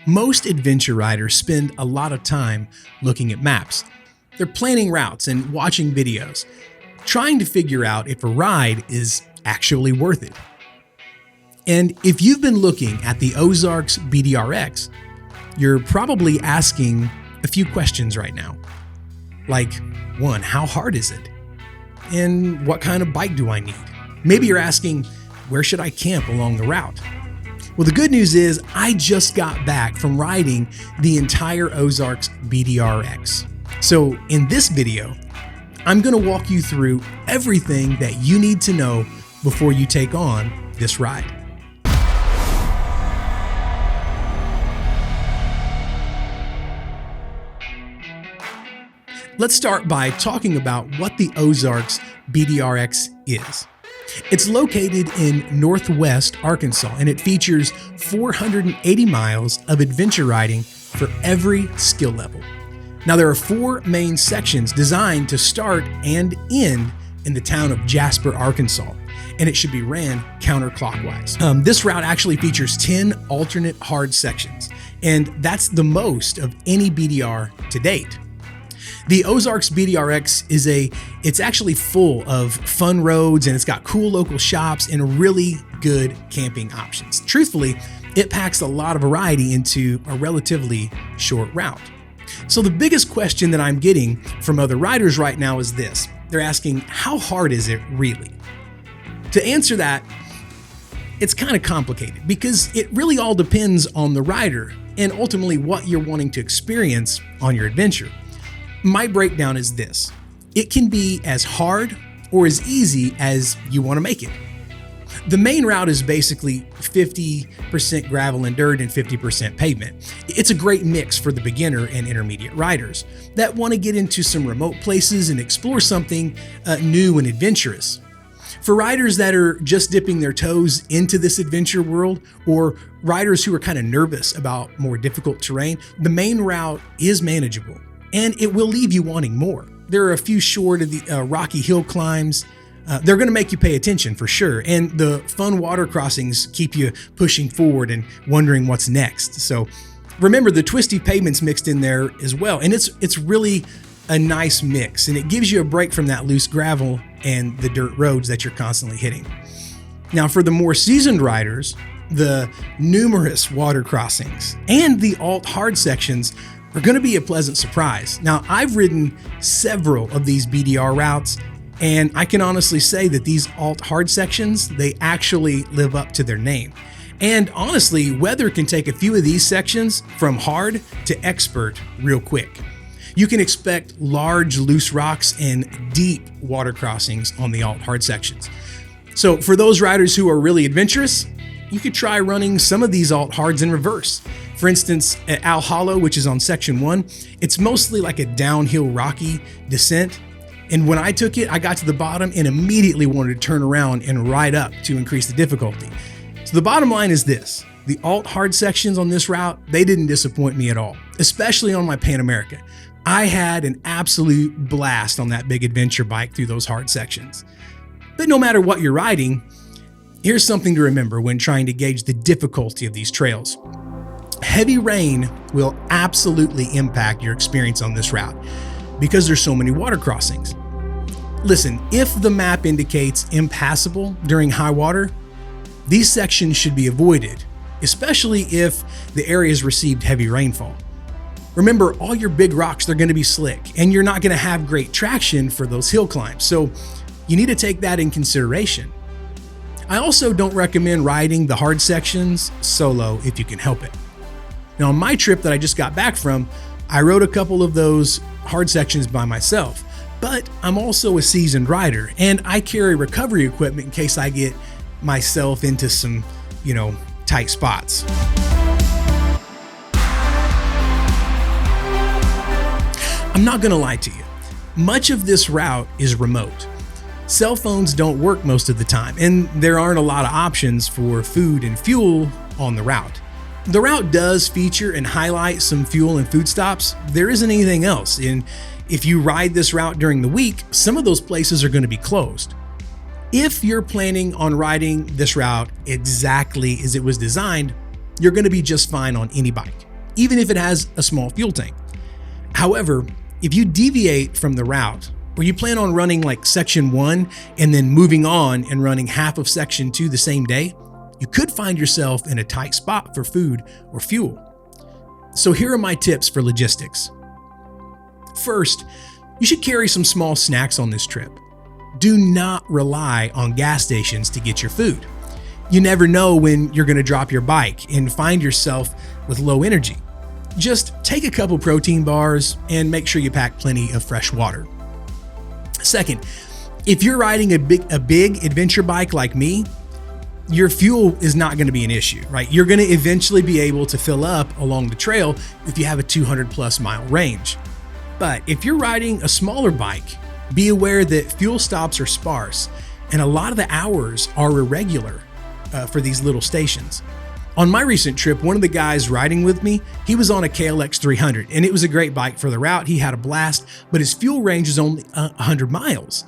Most adventure riders spend a lot of time looking at maps. They're planning routes and watching videos, trying to figure out if a ride is actually worth it. And if you've been looking at the Ozarks BDRX, you're probably asking a few questions right now. Like, one, how hard is it? And what kind of bike do I need? Maybe you're asking, where should I camp along the route? Well, the good news is I just got back from riding the entire Ozarks BDRX. So in this video, I'm going to walk you through everything that you need to know before you take on this ride. Let's start by talking about what the Ozarks BDRX is. It's located in Northwest Arkansas, and it features 480 miles of adventure riding for every skill level. Now, there are 4 main sections designed to start and end in the town of Jasper, Arkansas, and it should be ran counterclockwise. This route actually features 10 alternate hard sections, and that's the most of any BDR to date. The Ozarks BDRX it's actually full of fun roads, and it's got cool local shops and really good camping options. Truthfully, it packs a lot of variety into a relatively short route. So the biggest question that I'm getting from other riders right now is this. They're asking, how hard is it really? To answer that, it's kind of complicated because it really all depends on the rider and ultimately what you're wanting to experience on your adventure. My breakdown is this. It can be as hard or as easy as you want to make it. The main route is basically 50% gravel and dirt and 50% pavement. It's a great mix for the beginner and intermediate riders that want to get into some remote places and explore something new and adventurous. For riders that are just dipping their toes into this adventure world, or riders who are kind of nervous about more difficult terrain, the main route is manageable. And it will leave you wanting more. There are a few short of the rocky hill climbs. They're going to make you pay attention for sure. And the fun water crossings keep you pushing forward and wondering what's next. So remember, the twisty pavement's mixed in there as well. And it's really a nice mix, and it gives you a break from that loose gravel and the dirt roads that you're constantly hitting. Now, for the more seasoned riders, the numerous water crossings and the alt hard sections are going to be a pleasant surprise. Now, I've ridden several of these BDR routes, and I can honestly say that these alt hard sections, they actually live up to their name. And honestly, weather can take a few of these sections from hard to expert real quick. You can expect large loose rocks and deep water crossings on the alt hard sections. So for those riders who are really adventurous, you could try running some of these alt hards in reverse. For instance, at Owl Hollow, which is on section 1, it's mostly like a downhill rocky descent. And when I took it, I got to the bottom and immediately wanted to turn around and ride up to increase the difficulty. So the bottom line is this. The alt hard sections on this route, they didn't disappoint me at all, especially on my Pan America. I had an absolute blast on that big adventure bike through those hard sections. But no matter what you're riding, here's something to remember when trying to gauge the difficulty of these trails. Heavy rain will absolutely impact your experience on this route because there's so many water crossings. Listen, if the map indicates impassable during high water, these sections should be avoided, especially if the area has received heavy rainfall. Remember, all your big rocks, they're going to be slick, and you're not going to have great traction for those hill climbs, so you need to take that in consideration. I also don't recommend riding the hard sections solo if you can help it. Now, on my trip that I just got back from, I rode a couple of those hard sections by myself, but I'm also a seasoned rider, and I carry recovery equipment in case I get myself into some, tight spots. I'm not gonna lie to you. Much of this route is remote. Cell phones don't work most of the time, and there aren't a lot of options for food and fuel on the route. The route does feature and highlight some fuel and food stops. There isn't anything else, and if you ride this route during the week, some of those places are going to be closed. If you're planning on riding this route exactly as it was designed, you're going to be just fine on any bike. even if it has a small fuel tank. However, if you deviate from the route, or you plan on running like section 1 and then moving on and running half of section 2 the same day, you could find yourself in a tight spot for food or fuel. So here are my tips for logistics. First, you should carry some small snacks on this trip. Do not rely on gas stations to get your food. You never know when you're going to drop your bike and find yourself with low energy. Just take a couple protein bars and make sure you pack plenty of fresh water. Second, if you're riding a big adventure bike like me, your fuel is not going to be an issue, right? You're going to eventually be able to fill up along the trail if you have a 200+ mile range. But if you're riding a smaller bike, be aware that fuel stops are sparse and a lot of the hours are irregular for these little stations. On my recent trip, one of the guys riding with me, he was on a KLX 300, and it was a great bike for the route. He had a blast, but his fuel range is only 100 miles.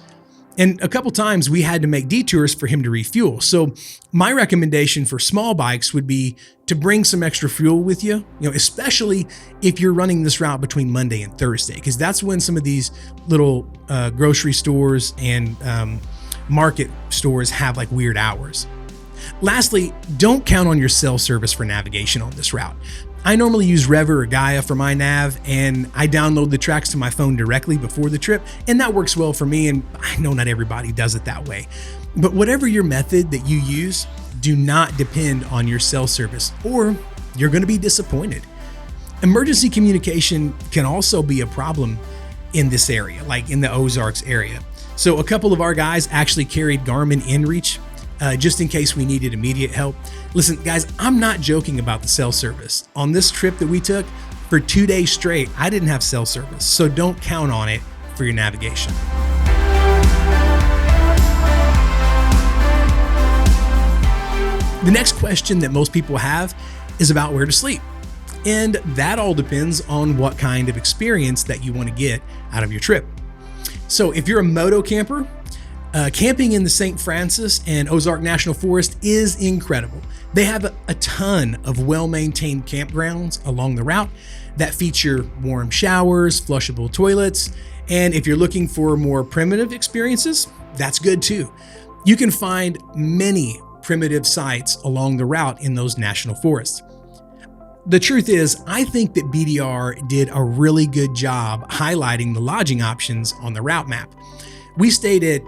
And a couple times we had to make detours for him to refuel. So my recommendation for small bikes would be to bring some extra fuel with you, especially if you're running this route between Monday and Thursday, because that's when some of these little grocery stores and market stores have like weird hours. Lastly, don't count on your cell service for navigation on this route. I normally use Rever or Gaia for my nav, and I download the tracks to my phone directly before the trip, and that works well for me, and I know not everybody does it that way. But whatever your method that you use, do not depend on your cell service, or you're going to be disappointed. Emergency communication can also be a problem in this area, like in the Ozarks area. So a couple of our guys actually carried Garmin InReach just in case we needed immediate help. Listen, guys, I'm not joking about the cell service. On this trip that we took, for 2 days straight, I didn't have cell service, so don't count on it for your navigation. The next question that most people have is about where to sleep. And that all depends on what kind of experience that you want to get out of your trip. So if you're a Moto camper, camping in the St. Francis and Ozark National Forest is incredible. They have a ton of well-maintained campgrounds along the route that feature warm showers, flushable toilets, and if you're looking for more primitive experiences, that's good too. You can find many primitive sites along the route in those national forests. The truth is, I think that BDR did a really good job highlighting the lodging options on the route map. We stayed at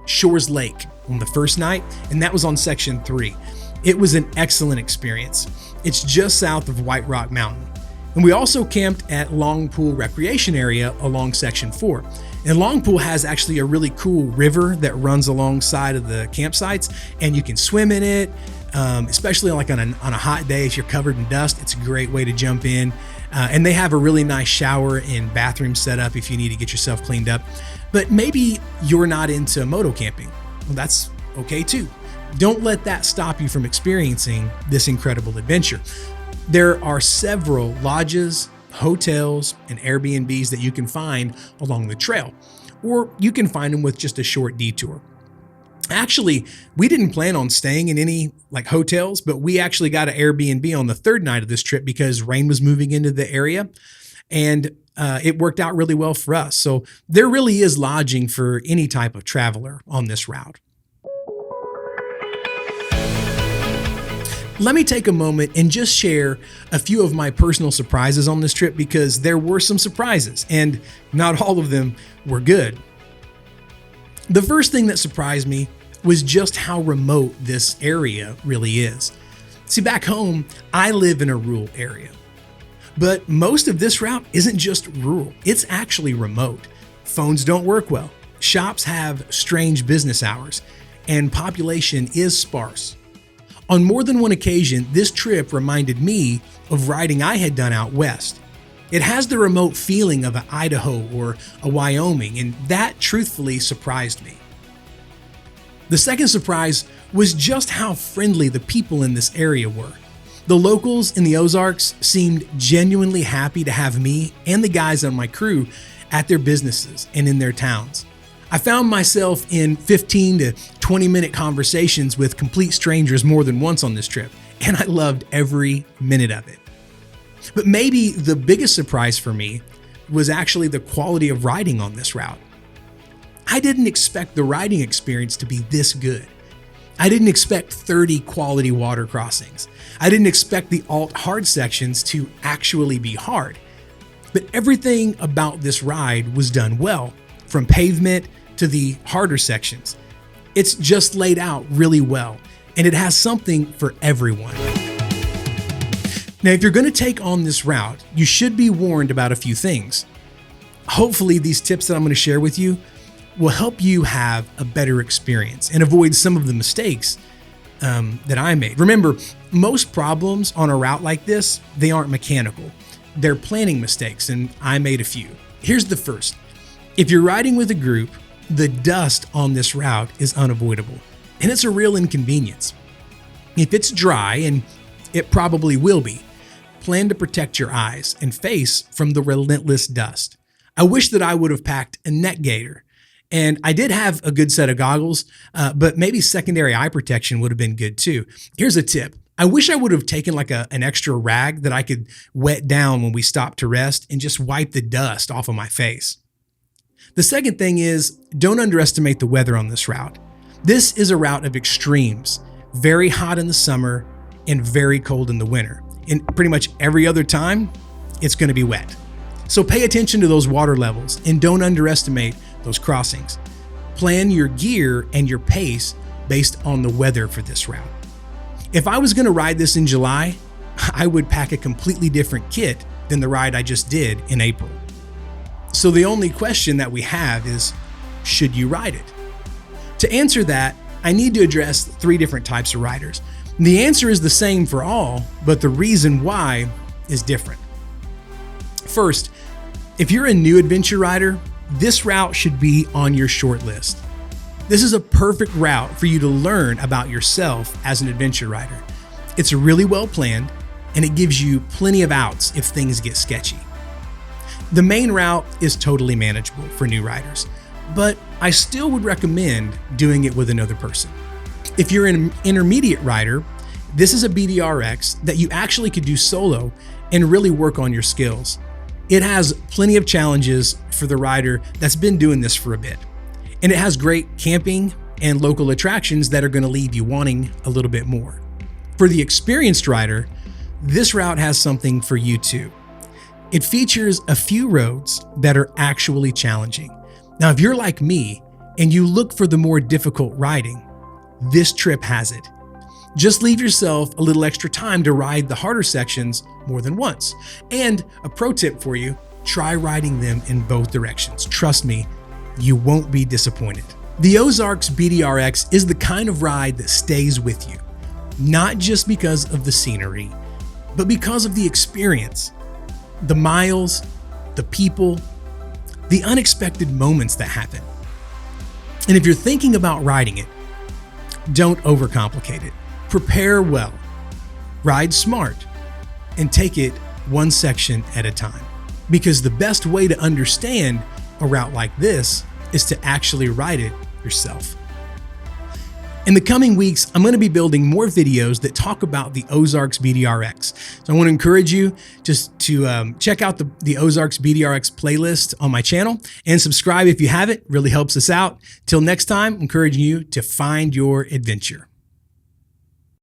Shores Lake on the first night, and that was on section 3. It was an excellent experience. It's just south of White Rock Mountain. And we also camped at Long Pool Recreation Area along section 4. And Long Pool has actually a really cool river that runs alongside of the campsites, and you can swim in it, especially like on a hot day if you're covered in dust. It's a great way to jump in. And they have a really nice shower and bathroom setup if you need to get yourself cleaned up. But maybe you're not into moto camping. Well, that's okay too. Don't let that stop you from experiencing this incredible adventure. There are several lodges, hotels, and Airbnbs that you can find along the trail, or you can find them with just a short detour. Actually, we didn't plan on staying in any like hotels, but we actually got an Airbnb on the third night of this trip because rain was moving into the area, and it worked out really well for us. So there really is lodging for any type of traveler on this route. Let me take a moment and just share a few of my personal surprises on this trip, because there were some surprises and not all of them were good. The first thing that surprised me was just how remote this area really is. See, back home, I live in a rural area, but most of this route isn't just rural, it's actually remote. Phones don't work well, shops have strange business hours, and population is sparse. On more than one occasion, this trip reminded me of riding I had done out west. It has the remote feeling of an Idaho or a Wyoming, and that truthfully surprised me. The second surprise was just how friendly the people in this area were. The locals in the Ozarks seemed genuinely happy to have me and the guys on my crew at their businesses and in their towns. I found myself in 15 to 20 minute conversations with complete strangers more than once on this trip, and I loved every minute of it. But maybe the biggest surprise for me was actually the quality of riding on this route. I didn't expect the riding experience to be this good. I didn't expect 30 quality water crossings. I didn't expect the alt hard sections to actually be hard. But everything about this ride was done well, from pavement to the harder sections. It's just laid out really well, and it has something for everyone. Now, if you're going to take on this route, you should be warned about a few things. Hopefully, these tips that I'm going to share with you will help you have a better experience and avoid some of the mistakes that I made. Remember, most problems on a route like this, they aren't mechanical. They're planning mistakes, and I made a few. Here's the first. If you're riding with a group, the dust on this route is unavoidable, and it's a real inconvenience. If it's dry, and it probably will be, plan to protect your eyes and face from the relentless dust. I wish that I would have packed a neck gaiter, and I did have a good set of goggles, but maybe secondary eye protection would have been good too. Here's a tip. I wish I would have taken like an extra rag that I could wet down when we stopped to rest and just wipe the dust off of my face. The second thing is, don't underestimate the weather on this route. This is a route of extremes, very hot in the summer and very cold in the winter. And pretty much every other time, it's going to be wet. So pay attention to those water levels and don't underestimate those crossings. Plan your gear and your pace based on the weather for this route. If I was going to ride this in July, I would pack a completely different kit than the ride I just did in April. So the only question that we have is, should you ride it? To answer that, I need to address 3 different types of riders. The answer is the same for all, but the reason why is different. First, if you're a new adventure rider, this route should be on your short list. This is a perfect route for you to learn about yourself as an adventure rider. It's really well planned, and it gives you plenty of outs if things get sketchy. The main route is totally manageable for new riders, but I still would recommend doing it with another person. If you're an intermediate rider, this is a BDRX that you actually could do solo and really work on your skills. It has plenty of challenges for the rider that's been doing this for a bit. And it has great camping and local attractions that are going to leave you wanting a little bit more. For the experienced rider, this route has something for you too. It features a few roads that are actually challenging. Now, if you're like me and you look for the more difficult riding, this trip has it. Just leave yourself a little extra time to ride the harder sections more than once. And a pro tip for you, try riding them in both directions. Trust me, you won't be disappointed. The Ozarks BDRX is the kind of ride that stays with you, not just because of the scenery, but because of the experience, the miles, the people, the unexpected moments that happen. And if you're thinking about riding it, don't overcomplicate it. Prepare well, ride smart, and take it one section at a time. Because the best way to understand a route like this is to actually ride it yourself. In the coming weeks, I'm going to be building more videos that talk about the Ozarks BDRX. So I want to encourage you just to check out the Ozarks BDRX playlist on my channel and subscribe if you haven't. Really helps us out. Till next time, I'm encouraging you to find your adventure.